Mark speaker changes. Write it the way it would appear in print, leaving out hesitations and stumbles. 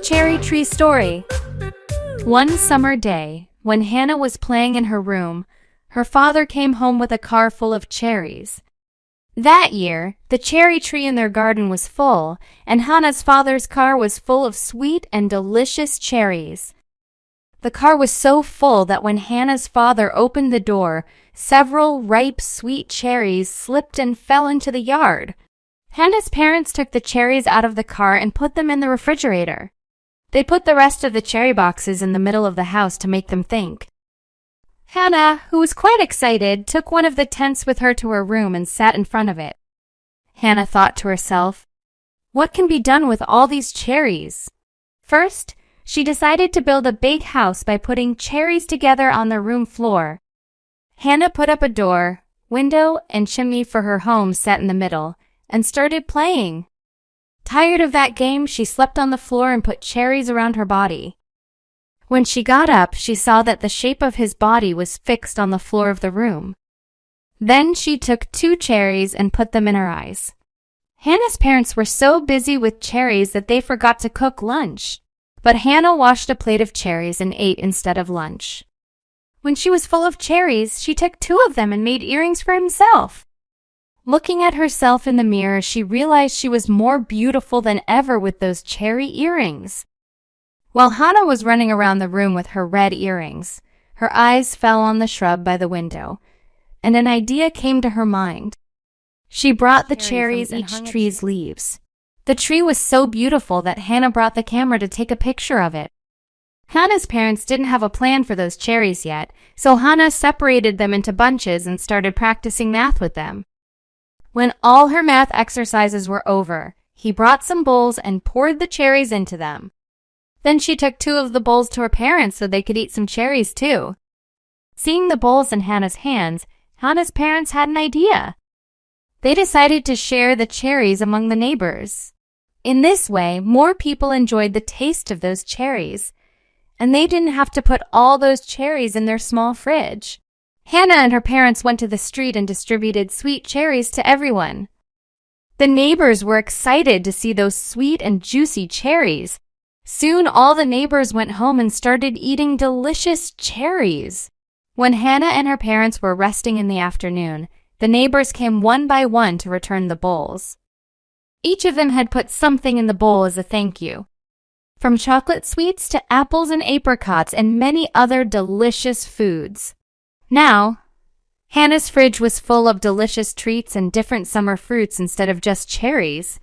Speaker 1: Cherry Tree Story. One summer day, when Hannah was playing in her room, her father came home with a car full of cherries. That year, the cherry tree in their garden was full, and Hannah's father's car was full of sweet and delicious cherries. The car was so full that when Hannah's father opened the door, several ripe, sweet cherries slipped and fell into the yard. Hannah's parents took the cherries out of the car and put them in the refrigerator. They put the rest of the cherry boxes in the middle of the house to make them think. Hannah, who was quite excited, took one of the tents with her to her room and sat in front of it. Hannah thought to herself, "What can be done with all these cherries?" First, she decided to build a big house by putting cherries together on the room floor. Hannah put up a door, window, and chimney for her home set in the middle, and started playing. Tired of that game, she slept on the floor and put cherries around her body. When she got up, she saw that the shape of his body was fixed on the floor of the room. Then she took 2 cherries and put them in her eyes. Hannah's parents were so busy with cherries that they forgot to cook lunch. But Hannah washed a plate of cherries and ate instead of lunch. When she was full of cherries, she took 2 of them and made earrings for himself. Looking at herself in the mirror, she realized she was more beautiful than ever with those cherry earrings. While Hannah was running around the room with her red earrings, her eyes fell on the shrub by the window, and an idea came to her mind. She brought the cherries and each tree's leaves. The tree was so beautiful that Hannah brought the camera to take a picture of it. Hannah's parents didn't have a plan for those cherries yet, so Hannah separated them into bunches and started practicing math with them. When all her math exercises were over, he brought some bowls and poured the cherries into them. Then she took 2 of the bowls to her parents so they could eat some cherries too. Seeing the bowls in Hannah's hands, Hannah's parents had an idea. They decided to share the cherries among the neighbors. In this way, more people enjoyed the taste of those cherries, and they didn't have to put all those cherries in their small fridge. Hannah and her parents went to the street and distributed sweet cherries to everyone. The neighbors were excited to see those sweet and juicy cherries. Soon all the neighbors went home and started eating delicious cherries. When Hannah and her parents were resting in the afternoon, the neighbors came one by one to return the bowls. Each of them had put something in the bowl as a thank you. From chocolate sweets to apples and apricots and many other delicious foods. Now, Hannah's fridge was full of delicious treats and different summer fruits instead of just cherries.